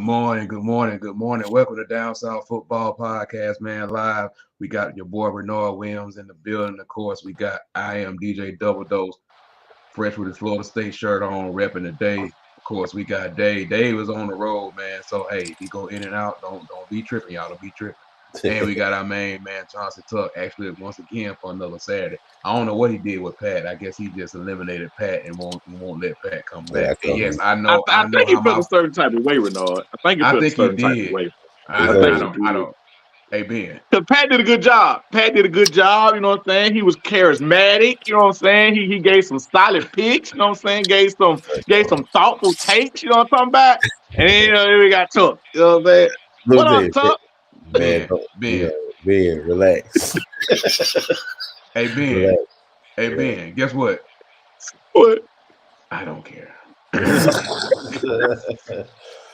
morning, good morning, good morning. Welcome to Down South Football Podcast, man. Live. We got your boy Renard Williams in the building. Of course, we got I am DJ Double Dose, fresh with his Florida State shirt on, repping the day. Of course, we got Dave. Dave is on the road, man. So hey, he go in and out. Don't be tripping, y'all. Don't be tripping. And we got our main man Chauncey Tuck actually once again for another Saturday. I don't know what he did with Pat. I guess he just eliminated Pat and won't let Pat come back. And yes, I know. I think he felt a certain type of way, Renard. I think he felt a certain type of way. I don't. Hey, Ben. Because Pat did a good job. You know what I'm saying? He was charismatic. You know what I'm saying? He gave some solid picks. You know what I'm saying? Gave some thoughtful takes. You know what I'm talking about? And then we got Tuck. You know what I'm saying? What up, Tuck? Ben, relax. Hey, Ben. Relax. Hey, Ben, guess what? What? I don't care.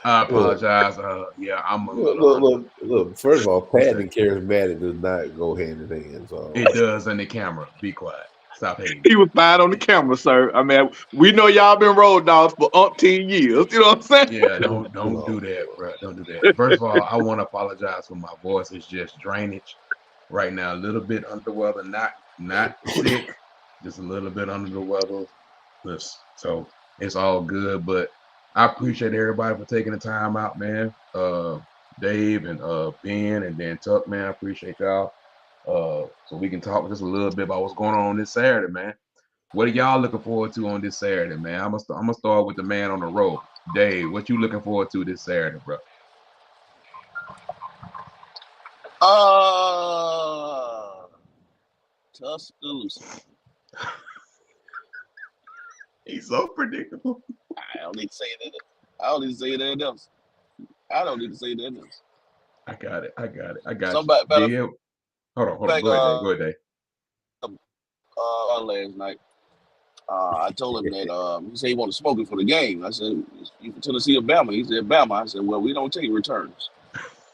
I apologize. I'm a look. First of all, Pat and charismatic does not go hand in hand. So it does on the camera. Be quiet. Stop hating. He was fine on the camera, sir. I mean, we know y'all been road dogs for umpteen years. You know what I'm saying? Yeah, don't do that, bro. Don't do that. First of all, I want to apologize for my voice. It's just drainage right now. A little bit under the weather, not sick, just a little bit under the weather. So it's all good, but I appreciate everybody for taking the time out, man. Dave and Ben and then Tuck, man. I appreciate y'all. So we can talk just a little bit about what's going on this Saturday, man. What are y'all looking forward to on this Saturday, man? I'm gonna start with the man on the road. Dave, what you looking forward to this Saturday, bro? Tuscaloosa. He's so predictable. I don't need to say that. I don't need to say that else. I got it. Somebody better. Yeah. Hold on. Back, Go ahead, Dave. Last night, I told him that he said he wanted to smoke it for the game. I said, "You from Tennessee or Bama?" He said, "Bama." I said, "Well, we don't take returns."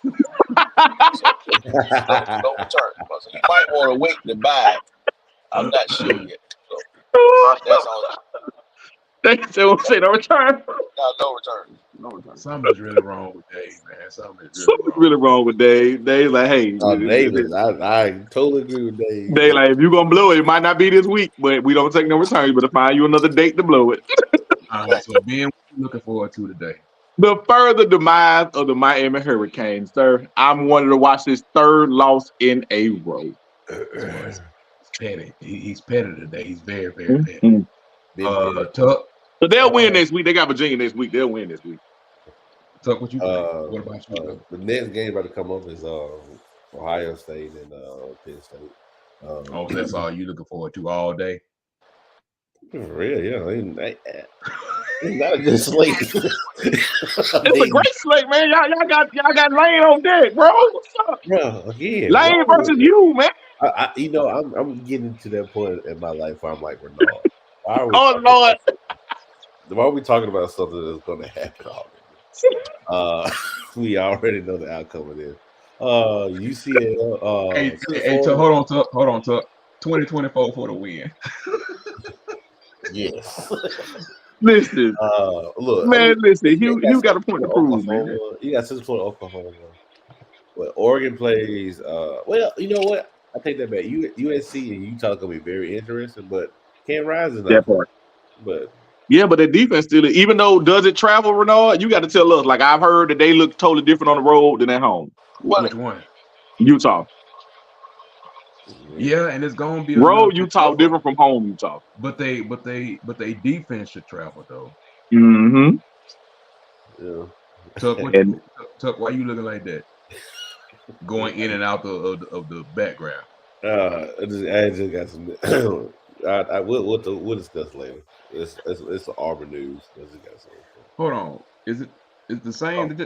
No return. So you might want to wait to buy it. I'm not sure yet. So that's all. They still say no return. No return. Something's really wrong with Dave, man. Something's really wrong with Dave. Dave's like, hey. Dave, I totally agree with Dave. Dave, like, if you're going to blow it, it might not be this week, but we don't take no returns. You better find you another date to blow it. All right, so Ben, what are you looking forward to today? The further demise of the Miami Hurricanes, sir. I'm wanting to watch this third loss in a row. He's petty. He's petty today. He's very, very petty. Tuck. So they'll win next week. They got Virginia next week. They'll win this week. Tuck, what you think? What about you? The next game about to come up is Ohio State and Penn State. That's all you looking forward to all day? For real, yeah. It's not a good slate. It's a great slate, man. Y'all got Lane on deck, bro. What's up? Bro, again, Lane versus you, man. I'm getting to that point in my life where I'm like, Renard. Oh Lord. Why are we talking about something that's going to happen already? We already know the outcome of this. UCLA. Hey, hold on, Tuck. 2024 for the win. Yes. Listen. Look, man, listen. You got a point to prove, man. You got 6 point Oklahoma. But Oregon plays. Well, you know what? I take that back. USC and Utah are going to be very interesting, but can't rise in that part. But yeah, but the defense still, even though does it travel, Renard, you got to tell us. Like I've heard that they look totally different on the road than at home. Which one? Utah. Yeah, and it's gonna be road Utah different from home Utah. But they defense should travel though. Mm-hmm. Yeah. Tuck, why you looking like that? Going in and out of the background. I just got some. We'll discuss later. It's the Auburn news. Hold on, is it the same?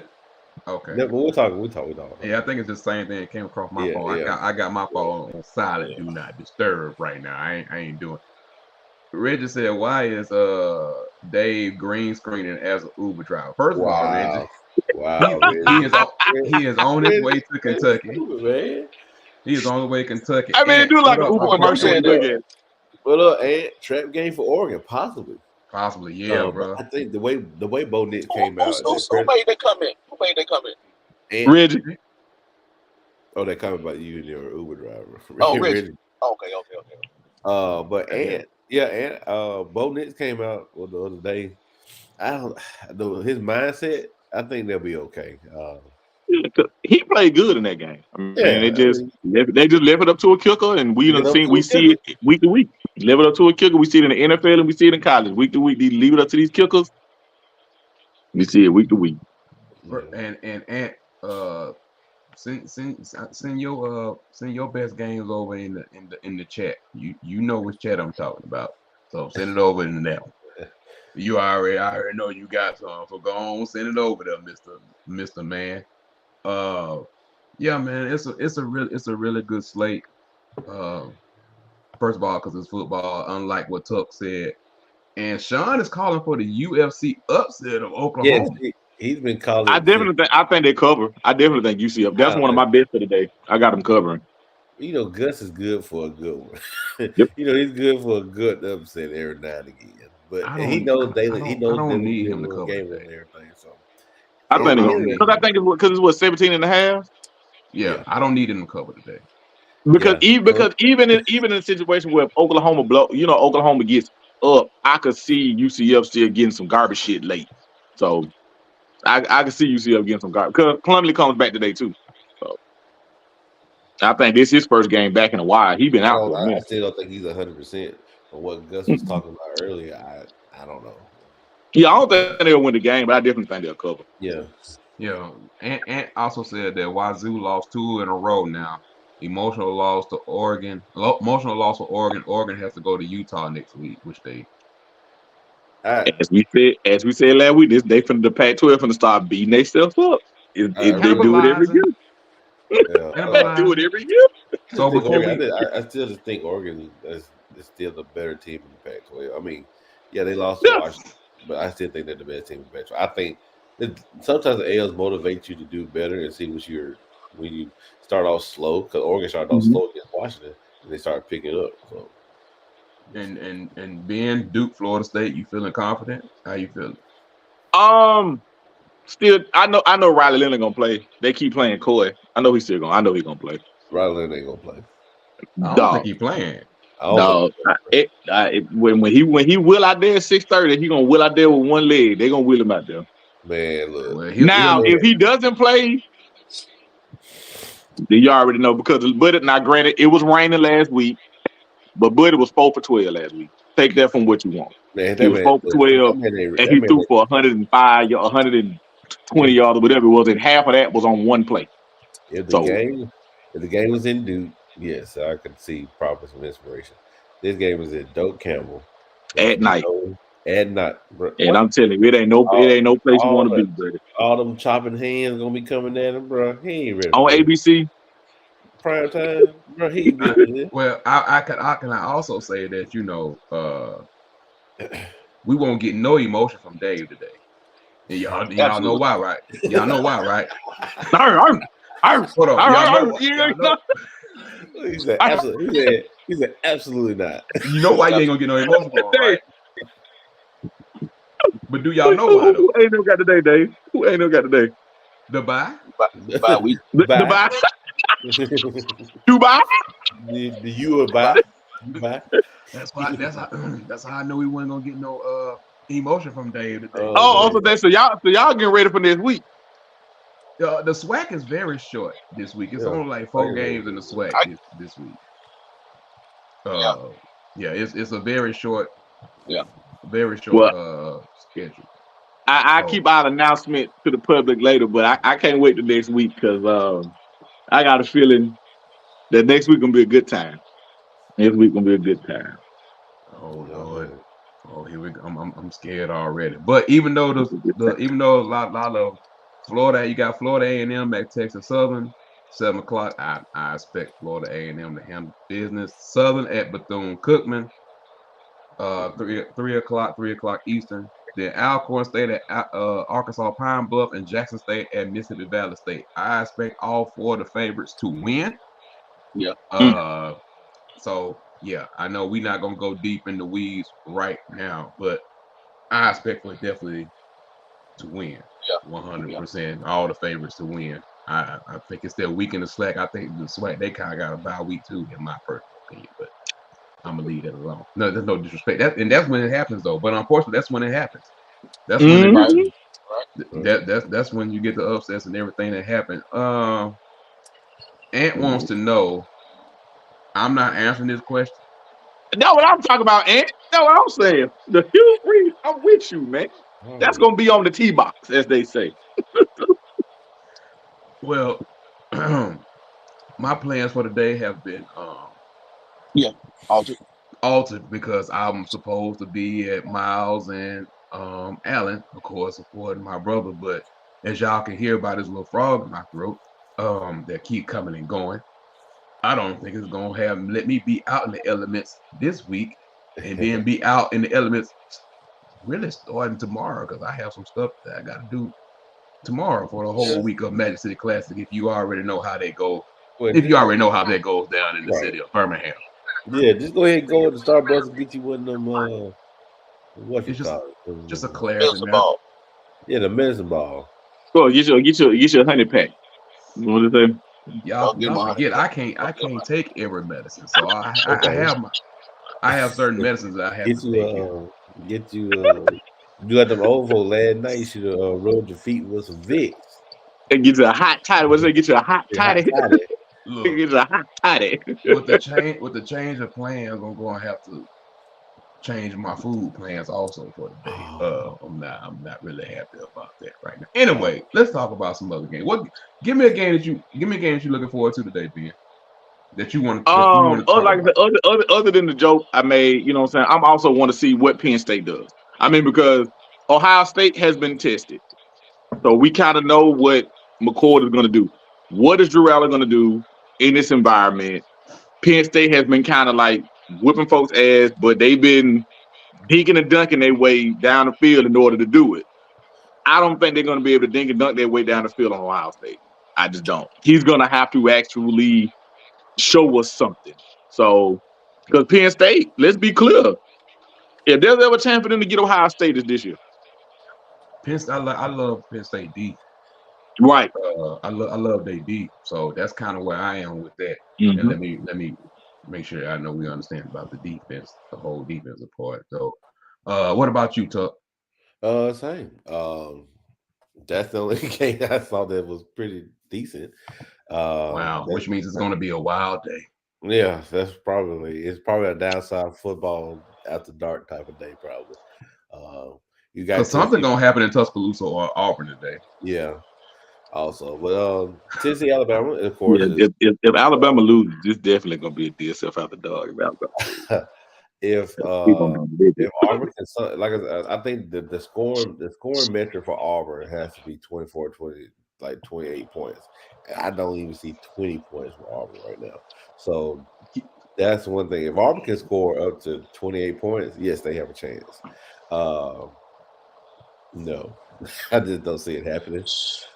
Okay. Yeah, but we'll talk. Yeah, I think it's the same thing that came across my phone. Yeah. I got my phone on silent, do not disturb right now. I ain't doing. Reggie said, "Why is Dave green screening as an Uber driver?" First of all, Reggie, he is on his way to Kentucky. Man. He is on the way to Kentucky. I mean, do like an Uber commercial. What up, Ant? Trap game for Oregon, possibly. Possibly, yeah, bro. I think the way Bo Nix came out, Who made that comment? Who made that comment? and Reggie. they comment about you and your Uber driver. Oh, Reggie. Okay. But Yeah. Bo Nix came out the other day. I don't his mindset. I think they'll be okay. He played good in that game. I mean, Yeah, they just left it up to a kicker, and we see it week to week. Leave it up to a kicker. We see it in the NFL and we see it in college. Week to week, they leave it up to these kickers. We see it week to week. And send your best games over in the chat. You know which chat I'm talking about. So send it over in that one. I already know you got some. So go on, send it over there, Mr. Man. Yeah, man, it's a really good slate. First of all, because it's football, unlike what Tuck said. And Sean is calling for the UFC upset of Oklahoma. Yes, he's been calling. I think they cover. I definitely think UCF. That's one of my bets for the day. I got them covering. Gus is good for a good one. Yep. He's good for a good upset every now and again. But he knows daily. He knows I don't daily need him to cover game today. and everything. So I think it's what 17 and a half. Yeah, I don't need him to cover today. Because even in a situation where Oklahoma gets up, I could see UCF still getting some garbage shit late. So I can see UCF getting some garbage because Plumlee comes back today too. So I think this is his first game back in a while. He's been out for a minute. I still don't think he's 100%. But what Gus was talking about earlier, I don't know. Yeah, I don't think they'll win the game, but I definitely think they'll cover. Yeah. Yeah, and also said that Wazoo lost 2 in a row now. Emotional loss to Oregon. Emotional loss for Oregon. Oregon has to go to Utah next week, which they. As we said last week, they from the Pac-12 finna start beating themselves up. They do it every year. Yeah. Do it every year. So before I still just think Oregon is still the better team in the Pac-12. I mean, yeah, they lost to Washington, but I still think they're the best team in the Pac-12. I think sometimes the L's motivate you to do better and see when you start off slow, because Oregon started off slow against Washington and they started picking up. So and being Duke, Florida State, you feeling confident? How you feeling? Still, I know Riley Leonard gonna play. They keep playing Coy. I know he's gonna play. Riley Leonard ain't gonna play. I don't think he's playing. No, when he will out there at 6:30, he gonna will out there with one leg. They gonna wheel him out there. Man, look. Well, if he doesn't play, then you already know because Buddy. Now, granted, it was raining last week, but Buddy was 4 for 12 last week. Take that from what you want. Man, he was 4 for 12, and he threw for 105, 120 yards, or whatever it was, and half of that was on one play. If the game was in Duke, yes, I could see probably some inspiration. This game is at Doak Campbell at night. Bro. And I'm telling you, it ain't no place you want to be, brother. All them chopping hands gonna be coming at him, bro. He ain't ready on ABC. Prime time, bro. He ain't good. Well, I can also say that we won't get no emotion from Dave today. And y'all know why, right? Y'all know why, right? Hold on. He said absolutely not. You know why you ain't gonna get no emotion from him, right? But do y'all know why? Who ain't no got today, Dave? Who ain't no got today? The bye? The bye week. The bye? Dubai? The you or bye? That's how I know we wasn't gonna get no emotion from Dave today. So y'all getting ready for next week. The SWAC is very short this week. It's only like 4 games in the SWAC this week. It's a very short, schedule. I keep out announcement to the public later, but I can't wait till next week because I got a feeling that next week gonna be a good time. Next week gonna be a good time. Oh Lord. Oh, here we go. I'm scared already. But even though even though a lot of Florida, you got Florida A&M at Texas Southern, 7 o'clock. I expect Florida A&M to handle business. Southern at Bethune-Cookman, 3 o'clock Eastern. Then Alcorn State at Arkansas Pine Bluff, and Jackson State at Mississippi Valley State. I expect all 4 of the favorites to win. Yeah. So yeah, I know we're not gonna go deep in the weeds right now, but I expect for it definitely to win. Yeah. 100%. All the favorites to win. I think it's their week in the slack. I think the SWAC, they kind of got a bye week too, in my personal opinion. But I'm gonna leave that alone. No, there's no disrespect. That's when it happens though. But unfortunately, that's when it happens. That's when it, Right. that's when you get the upsets and everything that happened. Ant wants to know. I'm not answering this question. That's what I'm talking about, Ant. That's what I'm saying. The Hugh Freeze, I'm with you, man. That's gonna be on the tee box, as they say. Well, my plans for the day have been altered because I'm supposed to be at Miles and Allen, of course, supporting my brother. But as y'all can hear by this little frog in my throat, that keep coming and going, I don't think it's gonna let me be out in the elements this week and then be out in the elements really starting tomorrow because I have some stuff that I got to do tomorrow for the whole week of Magic City Classic. If you already know how they go, if you already know how that goes down in the city of Birmingham. Yeah, just go ahead and go to Starbucks and get you one of them. What you call it? Just a clarity, man. Yeah, the medicine ball. Go get your honey pack. What is it? Y'all forget I can't take every medicine, so I have certain medicines that I have to take. You got them old folks last night. You should have rubbed your feet with some Vicks. And get you a hot toddy. What's that? Get you a hot toddy. Look, get you a hot toddy. with the change of plans, I'm gonna have to change my food plans also for the day. I'm not really happy about that right now. Anyway, let's talk about some other games. Give me a game that you're looking forward to today, Ben. That you want to like the other than the joke I made, you know what I'm saying? I'm also want to see what Penn State does. I mean, because Ohio State has been tested. So we kind of know what McCord is going to do. What is Drew Allen going to do in this environment? Penn State has been kind of like whipping folks' ass, but they've been dinking and dunking their way down the field in order to do it. I don't think they're going to be able to dink and dunk their way down the field on Ohio State. I just don't. He's going to have to actually show us something. So, because Penn State, let's be clear, if there's ever a chance for them to get Ohio State, is this year. I love Penn State deep. Right. I love they deep. So that's kind of where I am with that. Mm-hmm. And let me make sure I know we understand about the defense, the whole defensive part. So, what about you, Tuck? Same. That's the only game I saw that was pretty decent. Wow, which means it's going to be a wild day. Yeah, it's probably a downside football after dark type of day, probably. You got something gonna happen in Tuscaloosa or Auburn today. Yeah. Also, but Tennessee, Alabama, of course. Yeah, if Alabama loses, it's definitely gonna be a DSF after dog. If Auburn can, like I think the scoring metric for Auburn has to be 24, 20, like 28 points. I don't even see 20 points for Auburn right now. So that's one thing. If Auburn can score up to 28 points, yes, they have a chance. No, I just don't see it happening.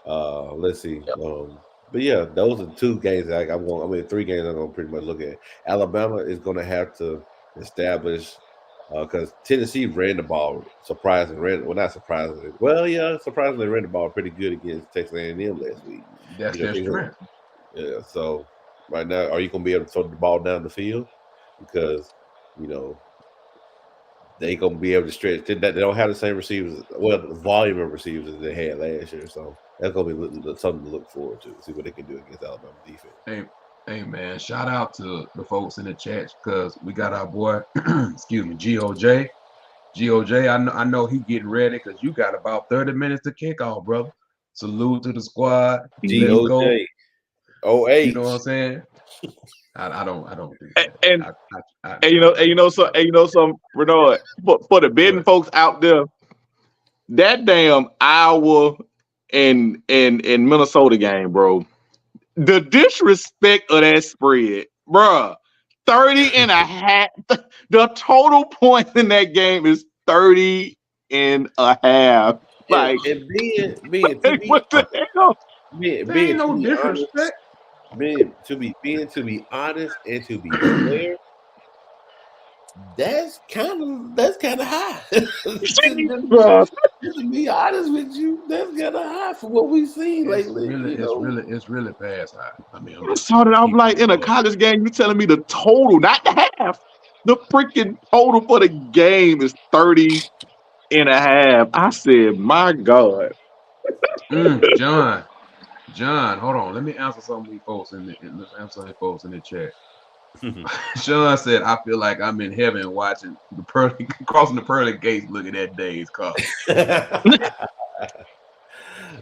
Let's see. But yeah, those are two games that three games I'm going to pretty much look at. Alabama is going to have to establish because Tennessee ran the ball surprisingly. Surprisingly ran the ball pretty good against Texas A&M last week. That's their strength. Yeah. So right now, are you going to be able to throw the ball down the field? Because they ain't going to be able to stretch. They don't have the same receivers, the volume of receivers as they had last year. So that's going to be something to look forward to. See what they can do against Alabama defense. Hey man, shout out to the folks in the chat because we got our boy, excuse me, GOJ. I know he getting ready because you got about 30 minutes to kick off, brother. Salute to the squad. GOJ. You know what I'm saying? I don't do that. And Renard, for the betting folks out there, that damn Iowa and Minnesota game, bro. The disrespect of that spread, bruh. 30.5. The total points in that game is 30.5. Like, what the hell? Ain't no disrespect. To be honest and to be fair, That's kind of high. Jesus. To be honest with you, that's kind of high for what we've seen lately. It's really past high. I mean, I saw that. I'm like, in a college game, you telling me the total, not the half. The freaking total for the game is 30 and a half. I said, my God. John, hold on. Let me answer some of these folks in the chat. Sean said, "I feel like I'm in heaven watching the pearly crossing the pearly gates, looking at Dave's car."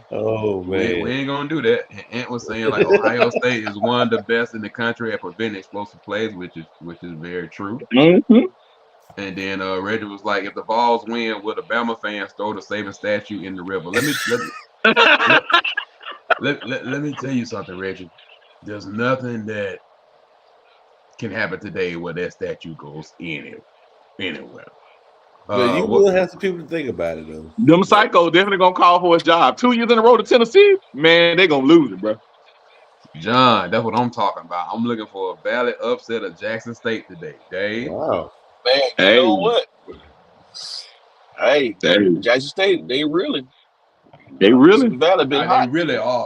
Oh man, we ain't gonna do that. And Ant was saying like Ohio State is one of the best in the country at preventing explosive plays, which is very true. Mm-hmm. And then Reggie was like, "If the Vols win, will the Bama fans throw the saving statue in the river?" Let me tell you something, Reggie. There's nothing that can happen today where that statue goes anywhere. But you will have some people to think about it though. Them psychos definitely gonna call for his job. 2 years in a row to Tennessee, man, they gonna lose it, bro. John, that's what I'm talking about. I'm looking for a valid upset of Jackson State today, Dave. Wow, man, you know what? Hey, Jackson State, they really Valley been hot. They really are.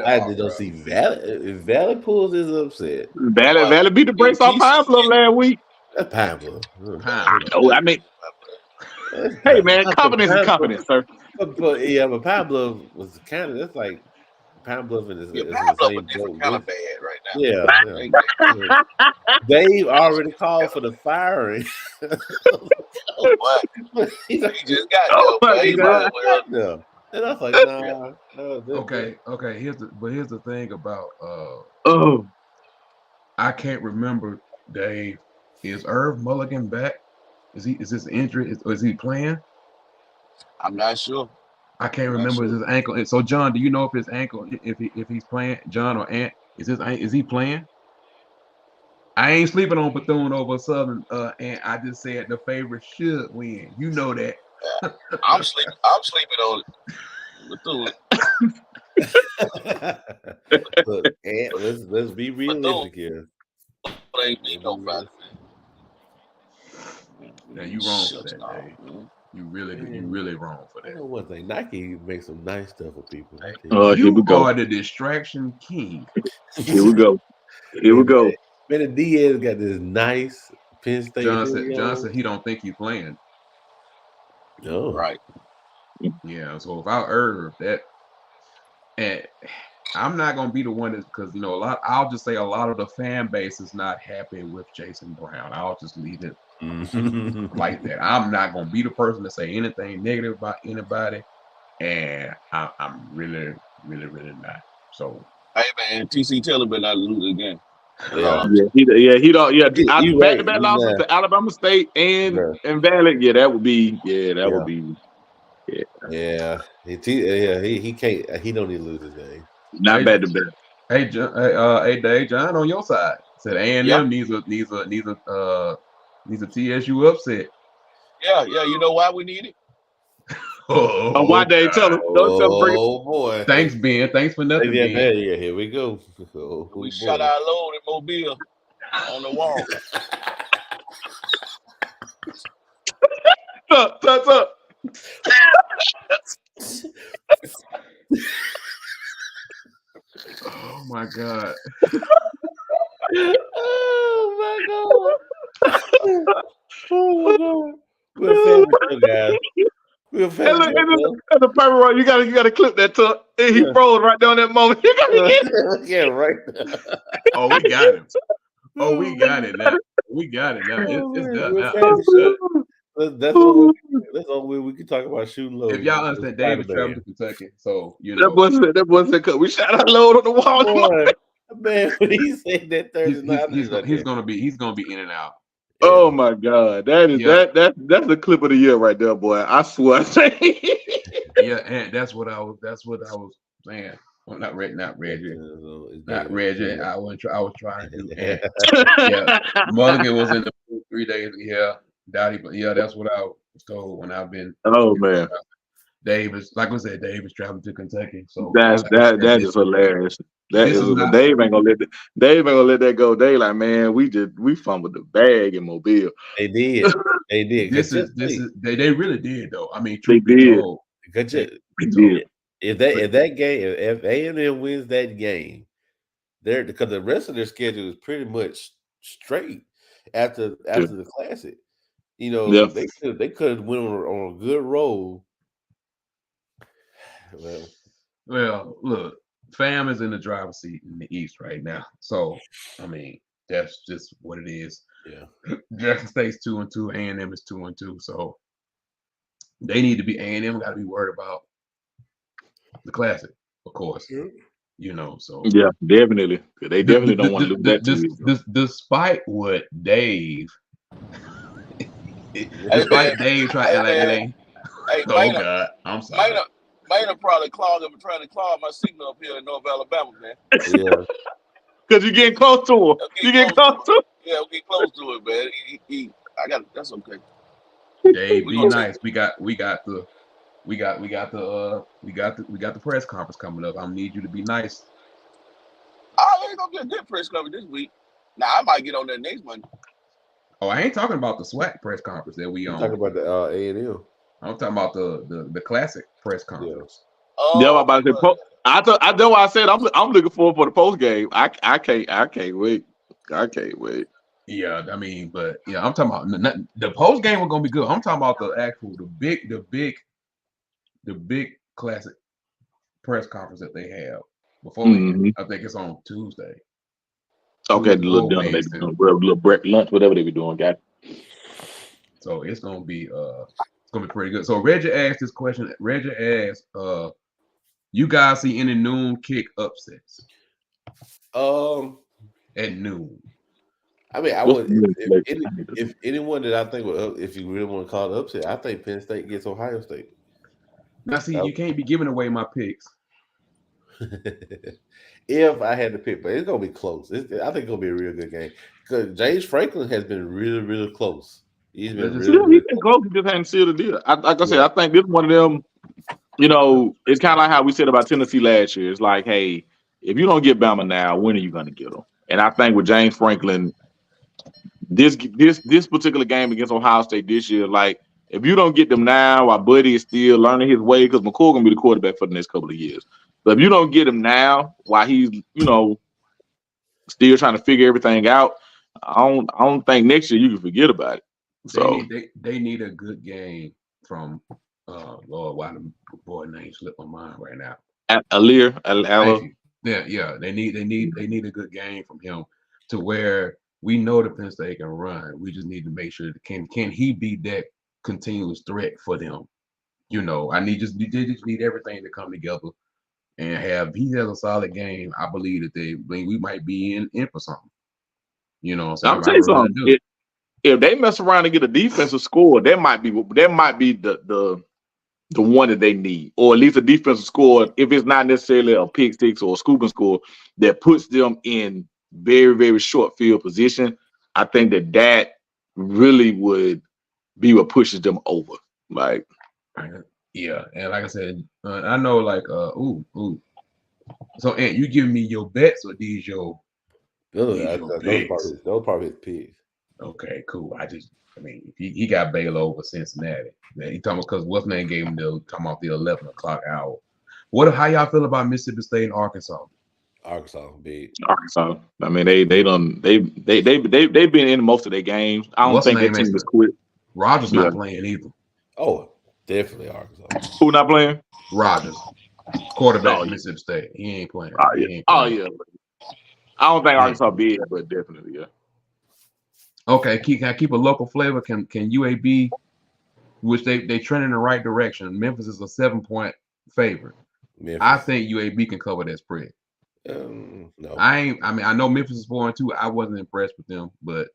I don't see Valley. If Valley pulls this upset, Valley beat the brakes off Pine Bluff last week. That's Pine Bluff. I know. I mean, hey man, confidence is confidence, sir. But Pine Bluff was kind of that's like Pine Bluff is Pine the Bluff same is different kind of bad right now. Yeah. They've already called for the firing. What? He just got them. And I was like, nah. Okay. Here's the thing about I can't remember, Dave. Is Irv Mulligan back? Is this injury? Is he playing? I'm not sure. I can't remember his ankle. So John, do you know if his ankle, if he's playing, John or Ant, is he playing? I ain't sleeping on Bethune over Southern, and I just said the favorite should win. You know that. I'm sleeping on Bethune. Look, Ant, let's be realistic here. Ain't beat nobody. Now you wrong for that, Dave. You really wrong for that. I know one thing. Nike makes some nice stuff for people. Here we go. You are the distraction king. Here we go. Man, the Diaz got this nice Penn State. Johnson, he don't think he's playing. No. Right. Yeah, so if I Irv that, and I'm not gonna be the one that's because I'll just say a lot of the fan base is not happy with Jason Brown. I'll just leave it like that. I'm not gonna be the person to say anything negative about anybody, and I'm really not. So hey man, TC Taylor better not lose again. He don't. Yeah, back-to-back losses to Alabama State and Valley. Yeah, that would be. Yeah, would be. Yeah, he can't. He don't need to lose his game. Not bad to bet. Hey, Dave, John on your side said A&M needs a TSU upset. Yeah. You know why we need it? Why Dave? Tell him. Oh boy. Thanks, Ben. Thanks for nothing. Yeah, here we go. We shot our load in Mobile on the wall. Up. Oh my God. We're family, guys. We're family. And the paper roll, you gotta clip that tuck. He froze right down that moment. You gotta get it. Yeah, right. Oh, we got him. Oh, we got it now. It's done now. That's all we can talk about shooting low. If y'all understand, David traveled to Kentucky, so that boy said we shot our load on the wall. Boy, man, when he said that Thursday night, he's gonna be in and out. Oh my God, that's the clip of the year right there, boy. I swear. Yeah, and that's what I was saying. Well, not Reggie. I was trying to do. Yeah, Mulligan was in the 3 days. Yeah, Dottie. But yeah, that's what I was told when I've been. Oh man, Davis, like I said, Davis traveling to Kentucky. So that is hilarious. This is not. Dave ain't gonna let that go. They like, man, we fumbled the bag in Mobile. They did. They did. This is they really did though. I mean, They truth be did. told, They did. If that game, if A&M wins that game, because the rest of their schedule is pretty much straight after the Classic. You know, Yeah. they could have went on a good roll. Well, look, fam is in the driver's seat in the East right now. So, I mean, that's just what it is. Yeah. Jackson State's 2-2, A&M is 2-2. So they need to be A&M got to be worried about the Classic, of course. Yeah. You know, so yeah, definitely. They definitely don't want to lose that too easy. Despite what Dave, despite Dave trying to like it ain't. Hey, Oh God, I'm sorry. Might have probably trying to clog my signal up here in North Alabama, man. Yeah. Because you're getting close to him. You getting close to him. Yeah, we get close to it, man. That's okay. Dave, be nice. We got the press conference coming up. I need you to be nice. Oh, ain't gonna be a good press conference this week. Now I might get on there next Monday. Oh, I ain't talking about the SWAC press conference that we on. Talking about the A&M. I'm talking about the Classic press conference. Yeah, I'm about to say, I know why I said I'm looking forward for the post game. I can't wait. I can't wait. Yeah, I mean, but yeah, I'm talking about the post game was gonna be good. I'm talking about the big Classic press conference that they have beforehand. I think it's on Tuesday. Okay, the little dinner they doing, little break lunch, whatever they be doing, guys. So it's gonna be pretty good. So Reggie asked this question. Reggie asked, you guys see any noon kick upsets? At noon. I mean, I would if anyone that I think would, if you really want to call it upset, I think Penn State gets Ohio State. Now, see, you can't be giving away my picks. If I had to pick, but it's gonna be close. I think it's gonna be a real good game because James Franklin has been really, really close. He's been really close. He just hadn't sealed the deal. Like I said, I think this is one of them. You know, it's kind of like how we said about Tennessee last year. It's like, hey, if you don't get Bama now, when are you going to get them? And I think with James Franklin, this particular game against Ohio State this year, like if you don't get them now, while Buddy is still learning his way, because McCoy gonna be the quarterback for the next couple of years. But if you don't get him now, while he's still trying to figure everything out, I don't think next year you can forget about it. So they need a good game from Lord, why the boy name slipped my mind right now. Alir. Yeah. They need a good game from him to where we know the Penn State can run. We just need to make sure that can he be that continuous threat for them? You know, they just need everything to come together and he has a solid game. I believe that we might be in for something. You know what I'm saying? I'll tell you something. If they mess around and get a defensive score, that might be the one that they need, or at least a defensive score. If it's not necessarily a pick six or a scooping score that puts them in very, very short field position, I think that really would be what pushes them over. Like, yeah, and like I said, I know like ooh. So, Ant, you giving me your bets or these your picks? Those probably his picks. Okay, cool. I mean, he got Baylor over Cincinnati. He talking because what's name gave him talking about the 11 o'clock hour. How y'all feel about Mississippi State and Arkansas? Arkansas, big. Arkansas. I mean, they've been in most of their games. I don't think their team is quit. Rogers not playing either. Oh, definitely Arkansas. Who not playing? Rogers, quarterback of Mississippi State. He ain't playing. Yeah. I don't think Arkansas big, but definitely, yeah. Okay, can I keep a local flavor? Can UAB, which they trend in the right direction? Memphis is a 7-point favorite. I think UAB can cover that spread. No, I know Memphis is 4-2. I wasn't impressed with them, but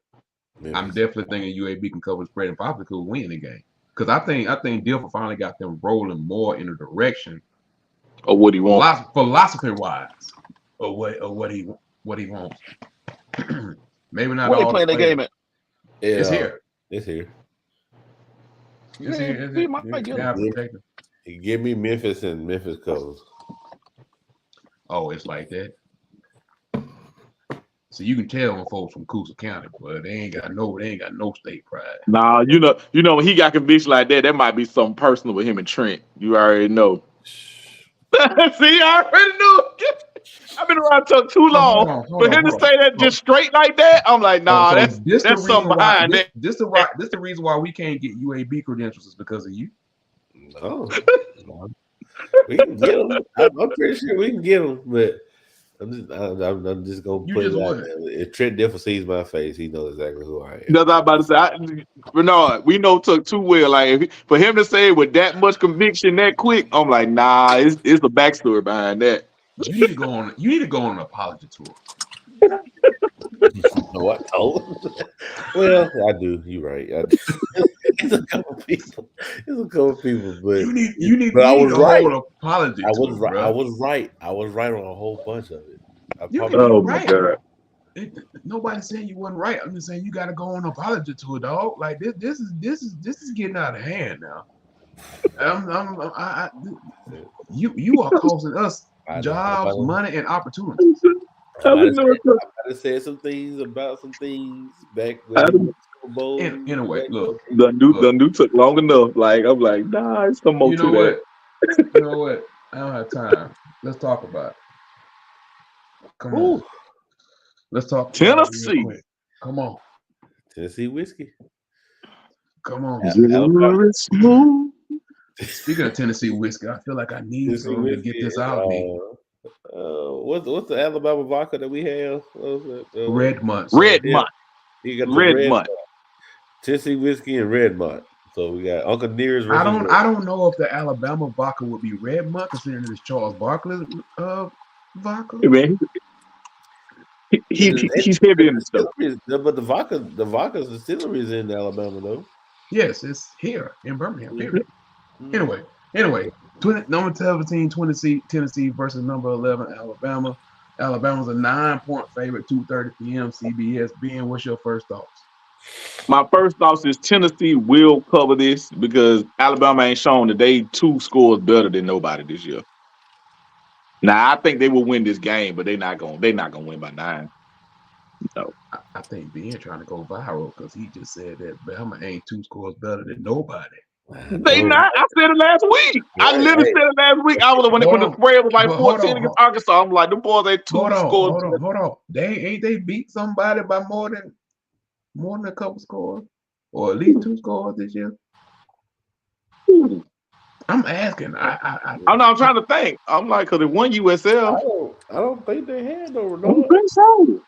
Memphis. I'm definitely thinking UAB can cover the spread and probably could win the game. Because I think Dilfer finally got them rolling more in the direction of what he wants, philosophy wise, or what he wants. Maybe not. Where they playing the game at? It's here. It's here. Give me Memphis and Memphis covers. Oh, it's like that. So you can tell when folks from Coosa County, but they ain't got no state pride. Nah, when he got conviction like that, that might be something personal with him and Trent. You already know. See, I already knew. I've been around Tuck too long. For him to say that just straight like that, I'm like, nah, that's something behind that. This the reason why we can't get UAB credentials is because of you. No. We can get them. I'm pretty sure we can get them, but I'm just gonna put it out there. If Trent Diffel sees my face, he knows exactly who I am. That's what I'm about to say. Bernard, we know Tuck too well. Like for him to say it with that much conviction that quick, I'm like, nah, it's a backstory behind that. You need to go on an apology tour. What? Oh, well, I do. You're right. I do. It's a couple people. But you need. But I was right. Apology. I was right. I was right. I was right on a whole bunch of it. My God. Nobody's saying you wasn't right. I'm just saying you got to go on an apology tour, dog. Like this is getting out of hand now. You are costing us jobs, money, and opportunities. I might have said some things about some things back when Super Bowl. Anyway, look, the new took long enough. Like I'm like, nah, it's some more you know to what? that. You know what? I don't have time. Let's talk about it. Come on. Let's talk Tennessee. Come on. Tennessee whiskey. Come on. Speaking of Tennessee whiskey, I feel like I need some to get this out of me. What's the Alabama vodka that we have? Redmont. Redmont. You got Redmont. Tennessee whiskey and Redmont. So we got Uncle Nearest. I don't know if the Alabama vodka would be Redmont, considering it's Charles Barkley's vodka. Hey, man, he's heavy in the stuff. But the vodka's distillery is in Alabama though. Yes, it's here in Birmingham. Mm-hmm. Anyway, number 17, Tennessee versus number 11, Alabama. Alabama's a 9-point favorite, 2:30 p.m. CBS. Ben, what's your first thoughts? My first thoughts is Tennessee will cover this because Alabama ain't shown that they 2 scores better than nobody this year. Now I think they will win this game, but they're not gonna win by 9. No. I think Ben trying to go viral because he just said that Bama ain't 2 scores better than nobody. They not. I said it last week. I literally said it last week. I was when the spread was like 14 against Arkansas. I'm like, them boys ain't 2 scores. Hold on. They beat somebody by more than a couple scores, or at least 2 scores this year. I'm asking. I'm trying to think. I'm like, because they won USL. I don't think they had no. I don't think so.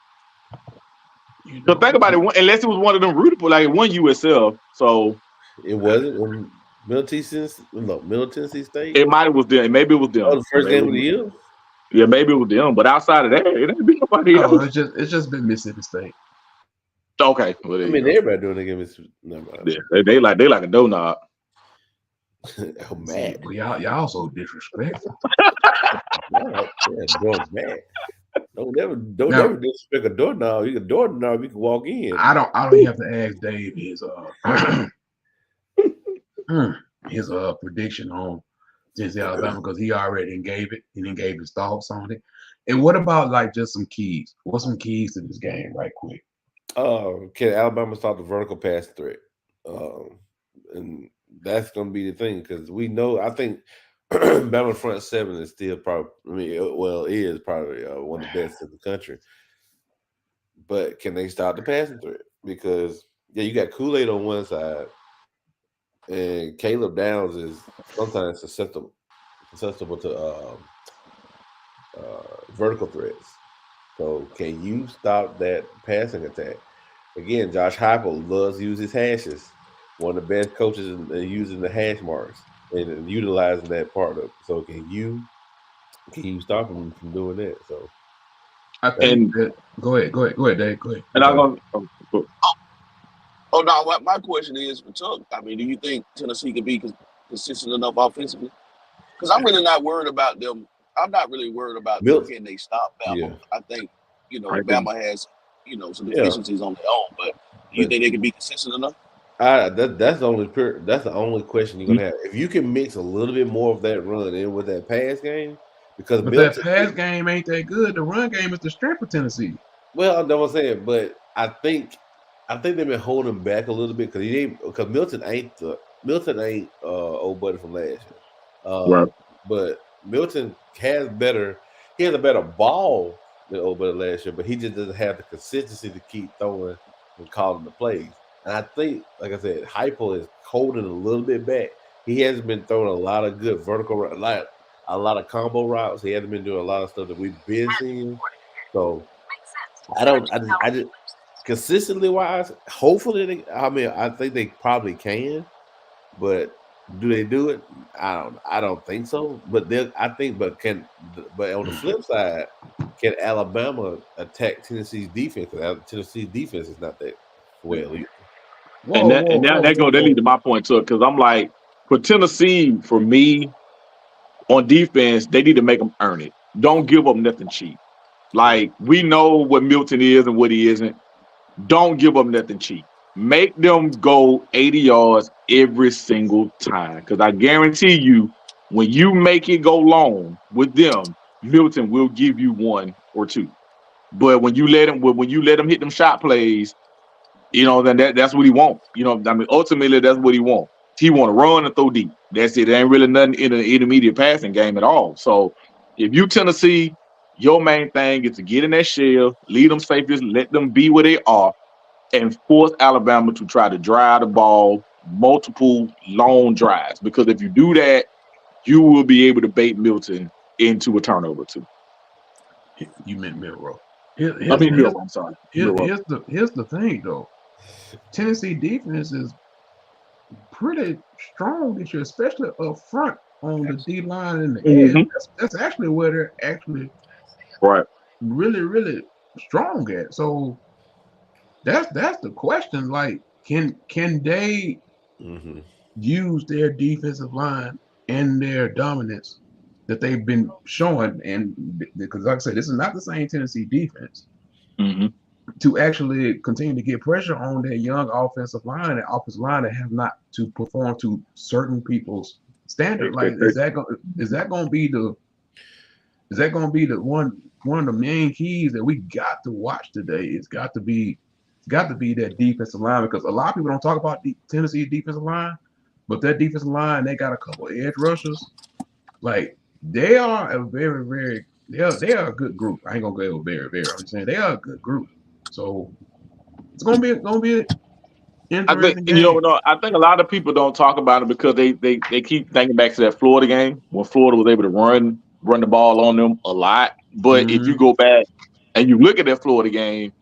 So think about it. Unless it was one of them rooted for like one USL. So it wasn't Middle Tennessee State. It might have was them. Maybe it was them. Oh, the first game of the year. Yeah, maybe it was them. But outside of that, it ain't been nobody else. It's just been Mississippi State. Okay. Well, everybody doing it against. Yeah, they like a donut. Oh man, y'all so disrespectful. Don't ever disrespect a doorknob. You can doorknob, you can walk in. I don't even have to ask Dave his prediction on Tennessee Alabama because he already gave it and then gave his thoughts on it. And what about like just some keys? What's some keys to this game, right quick? Can Alabama stop the vertical pass threat? And that's going to be the thing because we know. I think Bama front 7 is still probably. Is probably one of the best in the country. But can they stop the passing threat? Because you got Kool-Aid on one side, and Caleb Downs is sometimes susceptible to vertical threats. So can you stop that passing attack? Again, Josh Heupel loves to use his hashes. One of the best coaches in using the hash marks and utilizing that part of it. So can you stop him from doing that? So I think go ahead, Dave. Go ahead. And I'm going. Oh no! My question is for Chuck. I mean, do you think Tennessee can be consistent enough offensively? Because I'm really not worried about them. I'm not really worried about can they stop Bama. Yeah. I think Bama has some deficiencies on their own, but do you think they can be consistent enough? That's the only question you're gonna have. If you can mix a little bit more of that run in with that pass game, that pass game ain't that good. The run game is the strength of Tennessee. Well, I know what I'm saying, but I think they've been holding back a little bit because Milton ain't old buddy from last year. Right. But Milton has better. He has a better ball than old buddy last year, but he just doesn't have the consistency to keep throwing and calling the plays. And I think, like I said, Hypo is holding a little bit back. He hasn't been throwing a lot of good vertical, like a lot of combo routes. He hasn't been doing a lot of stuff that we've been seeing. So I just consistently wise, hopefully I think they probably can, but do they do it? I don't think so. But on the flip side, can Alabama attack Tennessee's defense? Because Tennessee's defense is not that well either. That leads to my point too, because I'm like, for Tennessee, for me, on defense, they need to make them earn it. Don't give up nothing cheap. Like, we know what Milton is and what he isn't. Don't give up nothing cheap. Make them go 80 yards every single time. Because I guarantee you, when you make it go long with them, Milton will give you 1 or 2. But when you let him hit them shot plays, then that's what he wants. Ultimately, that's what he wants. He want to run and throw deep. That's it. There ain't really nothing in the intermediate passing game at all. So if you Tennessee, your main thing is to get in that shell, lead them safely, let them be where they are, and force Alabama to try to drive the ball multiple long drives. Because if you do that, you will be able to bait Milton into a turnover too. You meant Milroe. I'm sorry. Here's the thing though. Tennessee defense is pretty strong this year, especially up front on the D line and the edge. That's actually where they're actually really, really strong at. So that's the question. Like, can they use their defensive line and their dominance that they've been showing? And because, like I said, this is not the same Tennessee defense. To actually continue to get pressure on that young offensive line that have not to perform to certain people's standard. Like, is that going to be the one of the main keys that we got to watch today? It's got to be that defensive line, because a lot of people don't talk about the Tennessee defensive line, but that defensive line, they got a couple of edge rushers. Like, they are a very, very they are a good group. I ain't gonna go very, very. I'm just saying they are a good group. So it's gonna be interesting game. I think a lot of people don't talk about it because they keep thinking back to that Florida game when Florida was able to run the ball on them a lot. But if you go back and you look at that Florida game,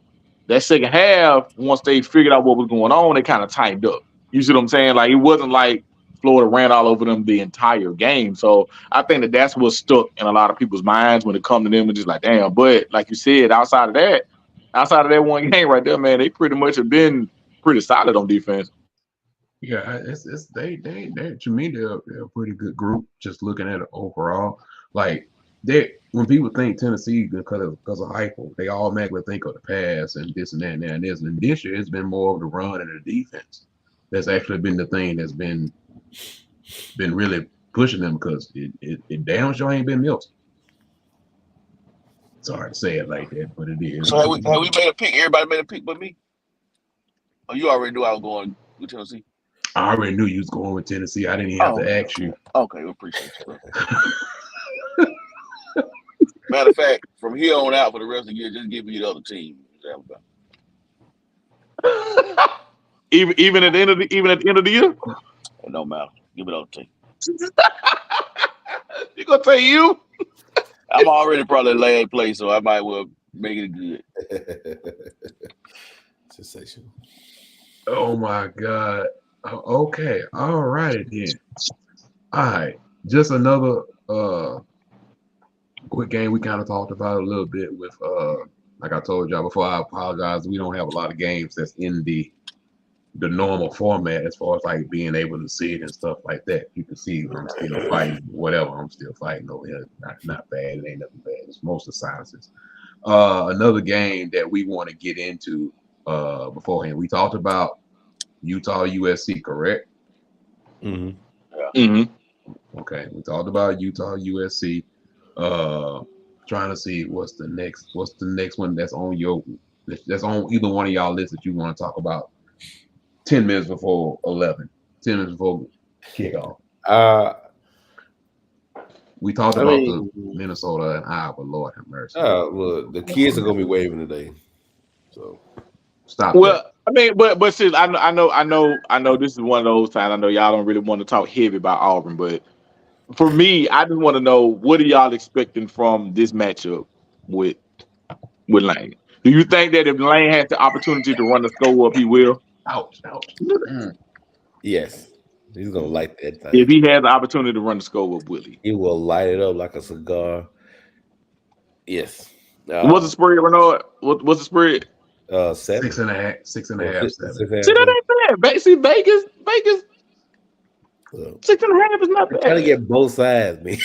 that second half, once they figured out what was going on, they kind of tightened up. You see what I'm saying? Like, it wasn't like Florida ran all over them the entire game. So I think that's what's stuck in a lot of people's minds when it comes to them, and just like, damn. But like you said, outside of that one game right there, man, they pretty much have been pretty solid on defense. Yeah, they to me they're a pretty good group. Just looking at it overall, like when people think Tennessee because of Heupel, they automatically think of the pass and this and that and that and this. And this year it's been more of the run and the defense. That's actually been the thing that's been really pushing them, because it damn sure ain't been Milton. Sorry to say it like that, but it is. So have we made a pick? Everybody made a pick but me? Oh, you already knew I was going with Tennessee? I already knew you was going with Tennessee. I didn't even have to ask you. Okay, we appreciate you. Matter of fact, from here on out for the rest of the year, just give me the other team. Even at the end of the year? It don't matter. Give me the other team. You gonna say you? I'm already probably last place, so I might well make it good. Sensational. Oh my God. Okay. All right then. All right. Just another quick game we kind of talked about a little bit with like I told y'all before, I apologize. We don't have a lot of games that's in the normal format as far as like being able to see it and stuff like that. You can see I'm still fighting, whatever. I'm still fighting over here. Not bad. It ain't nothing bad. It's most of the sciences. Another game that we want to get into beforehand. We talked about Utah USC, correct? Mm-hmm. Okay. We talked about Utah USC. Trying to see what's the next one that's on either one of y'all lists that you want to talk about 10 minutes before 11, 10 minutes before kickoff. We talked I about mean, the Minnesota and Iowa. Lord have mercy. well, the kids are gonna be waving today, so Stop Well, that. I mean, but sis, I know. This is one of those times. I know y'all don't really want to talk heavy about Auburn, but for me, I just want to know what are y'all expecting from this matchup with Lane? Do you think that if Lane has the opportunity to run the score up, he will? Ouch. yes, he's gonna light that If thing. he has the opportunity to run the score up, will he? He will light it up like a cigar. Yes. What's the spread, Renard? What's the spread? 7. 6.5, 6.5, 7. See, that ain't bad. See, Vegas, 6.5 is not I'm trying to bad. get both sides, man.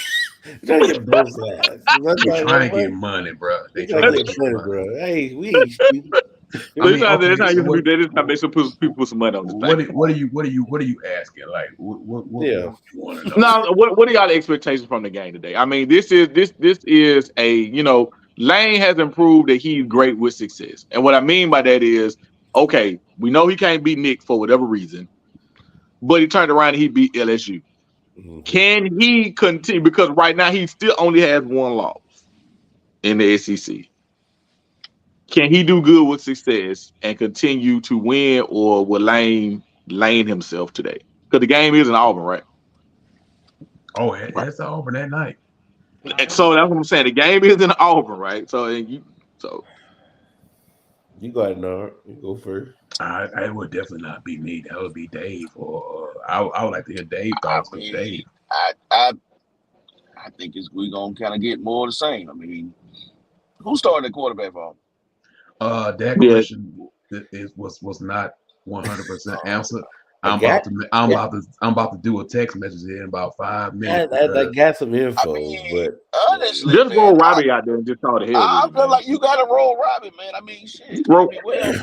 I'm trying to get both sides. They trying to get money, bro. They They trying trying to to get get money, money. bro. Hey, we ain't stupid. I mean, That's okay. how So you do that. This time they should people put some money on this thing. what are you asking? Like, what Yeah. you want to know? Now, what are y'all expectations from the game today? I mean, this is a Lane has improved that he's great with success, and what I mean by that is, okay, we know he can't beat Nick for whatever reason, but he turned around and he beat LSU. Mhm. Can he continue? Because right now he still only has one loss in the SEC. Can he do good with success and continue to win, or will Lane himself today? Because the game is in Auburn, right? Oh, Right. that's Auburn that night. And so that's what I'm saying. The game is in Auburn, right? So You go ahead, Nard. You go first. I would definitely not be me. That would be Dave, or I would like to hear Dave I thoughts. Because mean, Dave, I think we're gonna kind of get more of the same. I mean, who started the quarterback for him? that yeah, question was not 100% answered. I I'm got about to do a text message here in about 5 minutes. I got some I info, mean, but honestly, just man, roll Robbie out there and just call the hell with I it, feel man. like you got to roll Robbie, man. I mean, shit. I Roll. mean, what else?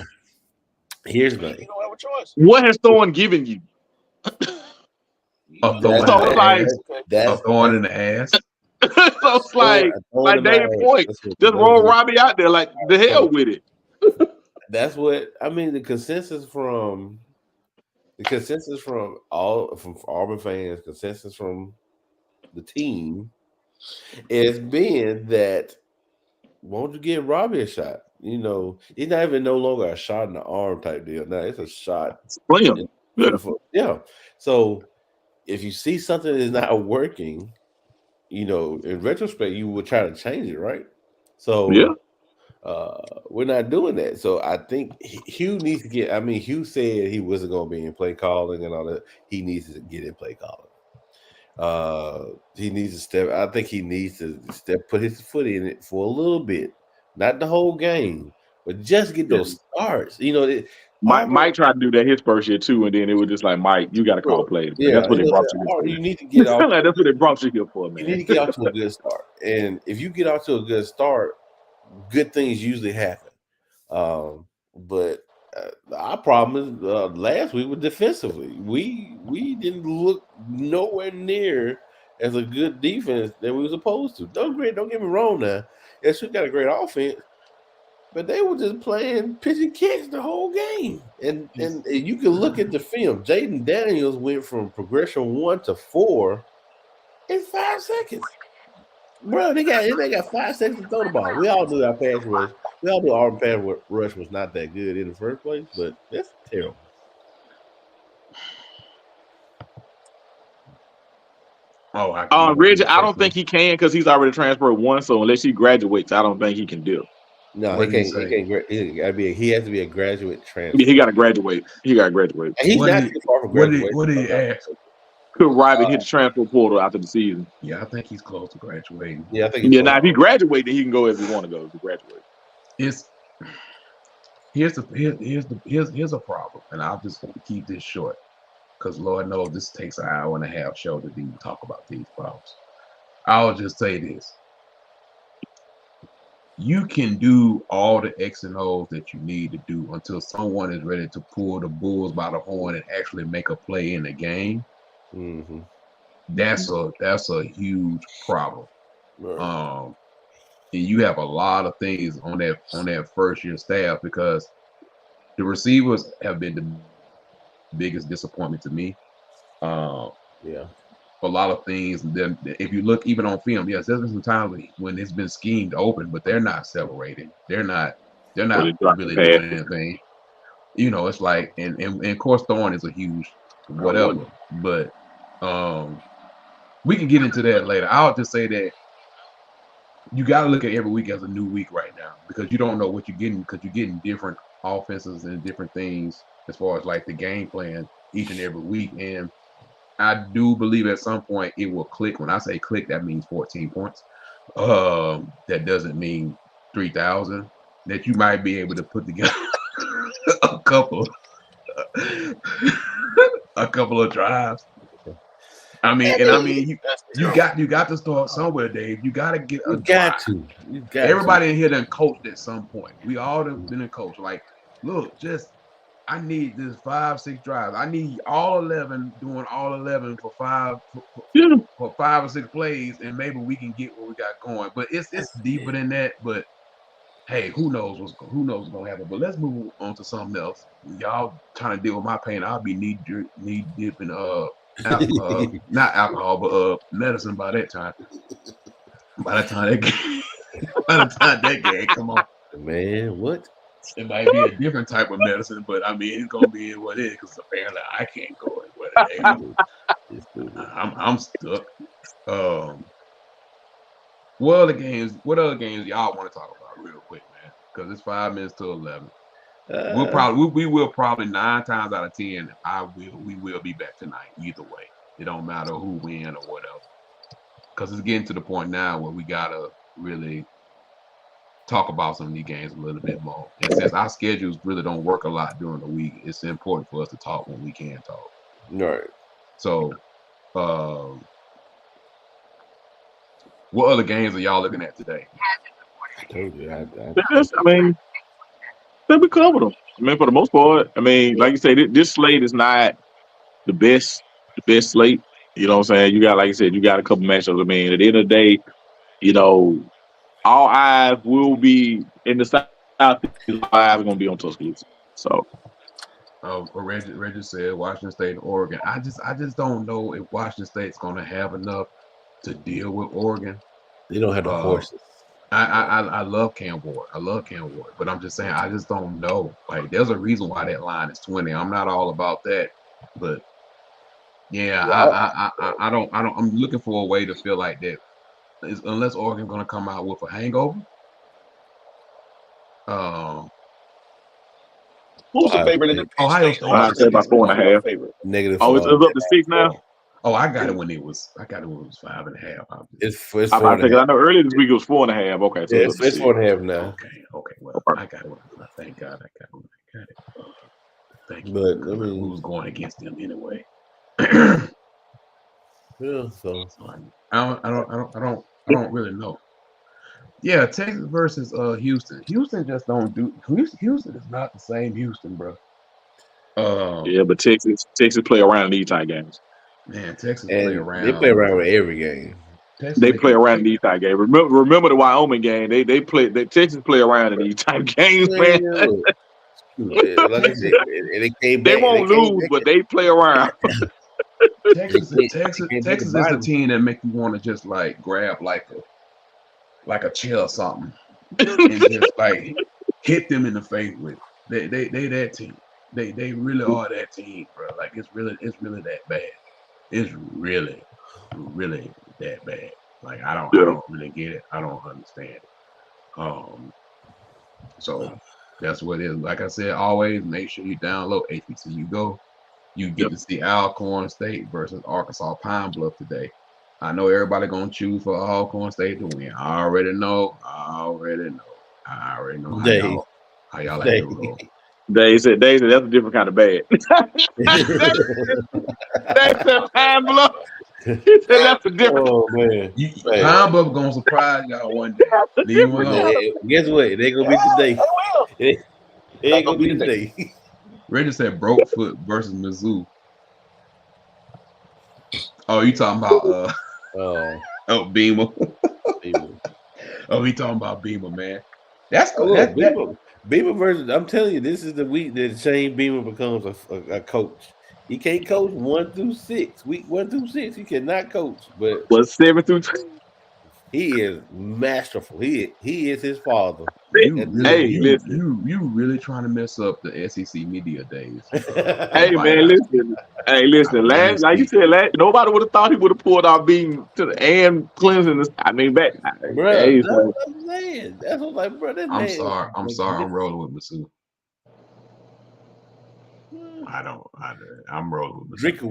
here's I the mean, thing. you don't have a choice. What has Thorne given you? A thorn in So the it's like, ass. A That's thorn in the ass. so it's like in my Dave ass. Point. Just roll Robbie out there, like the hell with it. That's what I mean. The consensus from Auburn fans, consensus from the team, is being that won't you give Robbie a shot? You know, he's not even no longer a shot in the arm type deal. Now it's a shot. Slim. Yeah. So if you see something is not working, you know, in retrospect, you would try to change it, right? So Yeah. we're not doing that. So I think Hugh needs to get. I mean, Hugh said he wasn't going to be in play calling and all that. He needs to get in play calling. He needs to step. I think he needs to put his foot in it for a little bit, not the whole game, but just get those starts. You know, Mike tried to do that his first year too, and then it was just like, Mike, you got to call plays. Man. Yeah, That's what they brought you here for. you need to get off. That's what they brought you here for, man. You need to get off to a good start, and if you get off to a good start, good things usually happen. But our problem is last week was defensively. We didn't look nowhere near as a good defense that we were supposed to. Don't get me wrong now. Yes, we got a great offense, but they were just playing pitch and catch the whole game. And you can look at the film. Jaden Daniels went from progression 1 to 4 in 5 seconds. Bro, they got 5 seconds to throw the ball. We all knew our pass rush. We all knew our pass rush was not that good in the first place, but that's terrible. Reggie, I don't think he can because he's already transferred once. So unless he graduates, I don't think he can do. No, he can't. He has to be a graduate transfer. Yeah, he got to graduate. And he's not too far from graduation. What did he ask? Could Robbie hit the transfer portal after the season? Yeah, I think he's close to graduating. Yeah, I think. Now if he graduates, then he can go if he want to go to graduate. Here's a problem, and I'll just keep this short because Lord knows this takes an hour and a half show to even talk about these problems. I'll just say this. You can do all the X and O's that you need to do until someone is ready to pull the bulls by the horn and actually make a play in the game. Mm-hmm. That's a huge problem. Right. and you have a lot of things on that first year staff because the receivers have been the biggest disappointment to me. Yeah. A lot of things. Then if you look even on film, yes, there's been some times when it's been schemed open, but they're not separating. They're not really doing anything. You know, it's like and of course throwing is a huge whatever. But we can get into that later. I'll just say that you got to look at every week as a new week right now because you don't know what you're getting because you're getting different offenses and different things as far as like the game plan each and every week. And I do believe at some point it will click. When I say click, that means 14 points. That doesn't mean 3,000. That you might be able to put together a couple of drives. I mean, you got to start somewhere, Dave. You got to get a drive. Everybody in here done coached at some point. We all have been a coach. Like, look, I need this 5-6 drives. I need all 11 doing all 11 for 5 or 6 plays, and maybe we can get what we got going. But it's deeper than that. But hey, who knows what's gonna happen? But let's move on to something else. Y'all trying to deal with my pain. I'll be knee dipping not alcohol, but medicine by that time. By the time that game come on, man, what? It might be a different type of medicine, but I mean, it's gonna be what it is because apparently I can't go anywhere. I'm stuck. What other games y'all want to talk about real quick, man? Because it's 5 minutes to 11. We will probably 9 times out of 10. We will be back tonight either way. It don't matter who win or whatever. Because it's getting to the point now where we gotta really talk about some of these games a little bit more. And since our schedules really don't work a lot during the week, it's important for us to talk when we can talk. Right. So, what other games are y'all looking at today? I told you. I mean, we covered them. I mean, for the most part. I mean, like you say, this slate is not the best slate. You know what I'm saying? You got, like you said, you got a couple matchups. I mean, at the end of the day, you know, all eyes will be in the South. All eyes are going to be on Tuscaloosa. So, Reggie said Washington State and Oregon. I just don't know if Washington State's going to have enough to deal with Oregon. They don't have the horses. I love Cam Ward. But I'm just saying I just don't know. Like, there's a reason why that line is 20. I'm not all about that, but yeah, I don't. I'm looking for a way to feel like that. Unless Oregon's going to come out with a hangover. Who's the favorite in the Ohio State? I'd say about 4.5. Negative. Oh, it's up to 6 now. Oh, I got it when it was 5.5. It's 4.5. I know earlier this week it was 4.5. Okay, so it's 4.5 now. Okay. Well, I got it. Thank God I got it. Thank you. But I mean, who's going against them anyway? Yeah, so I don't really know. Yeah, Texas versus Houston. Houston just don't do. Houston is not the same Houston, bro. Yeah, but Texas play around in these type games. Man, Texas play around. They play around with every game. They play around in these type games. Remember the Wyoming game? They Texas play around in these type games, man. Like I said, they won't lose, but they play around. Texas is the team that make you want to just like grab like a chair or something and just like hit them in the face with. They that team. They really are that team, bro. Like it's really that bad. It's really that bad. Like I don't really get it. I don't understand it. So that's what it is. Like I said, always make sure you download HBCU Go. You get to see Alcorn State versus Arkansas Pine Bluff today. I know everybody gonna choose for Alcorn State to win. I already know how y'all like to roll. They said that's a different kind of bad. They said Pine Bluff. He said that's a different. Oh man, Pine Bluff gonna surprise y'all one day. Leave them alone. Guess what? They gonna be today. They ain't gonna be today. Reggie said Brokefoot versus Mizzou. Oh, you talking about Beamer? Oh, we talking about Beamer, man. That's Oh, that, look, Beamer versus. I'm telling you, this is the week that Shane Beamer becomes a coach. He can't coach 1 through 6. Week 1 through 6, he cannot coach. But Was 7 through 20. he is masterful. He is his father. you At really Hey, the listen. you really trying to mess up the SEC media days. Hey, Everybody man, got listen. Hey, listen. really Like you speak. said, nobody would have thought he would have pulled out beating to the and Clemson. I mean, back. Bruh, Hey, that's so, what I'm saying. That's what I'm like, bro. That I'm man. sorry. I'm rolling with Masu. I'm rolling with Masu.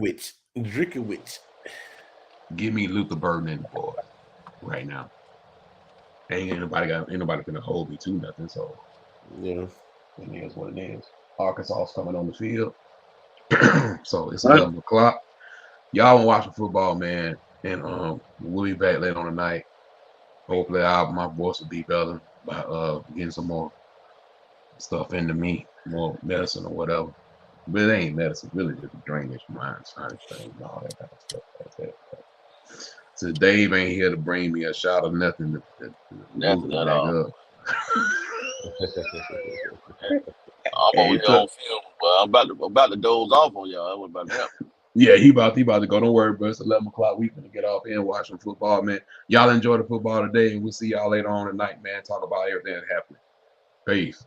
Drinkowitz. Give me Luther Burden and the boys right now. Ain't nobody gonna hold me to nothing. So Yeah. it is what it is. Arkansas's coming on the field. So it's right. 11 o'clock. Y'all been watching football, man. And we'll be back later on tonight. Hopefully my voice will be better by getting some more stuff into me, more medicine or whatever. But it ain't medicine, really just drainage, mind, sinus thing, and all that kind of stuff like that. So Dave ain't here to bring me a shot of nothing to Nothing loosen at back all. up. I'm over Hey, here on film, but I'm about to doze off on y'all. I was about to happen. yeah, he about to go. Don't worry, bro. It's 11 o'clock. We gonna get off here and watch some football, man. Y'all enjoy the football today, and we'll see y'all later on tonight, man. Talk about everything that happened. Peace.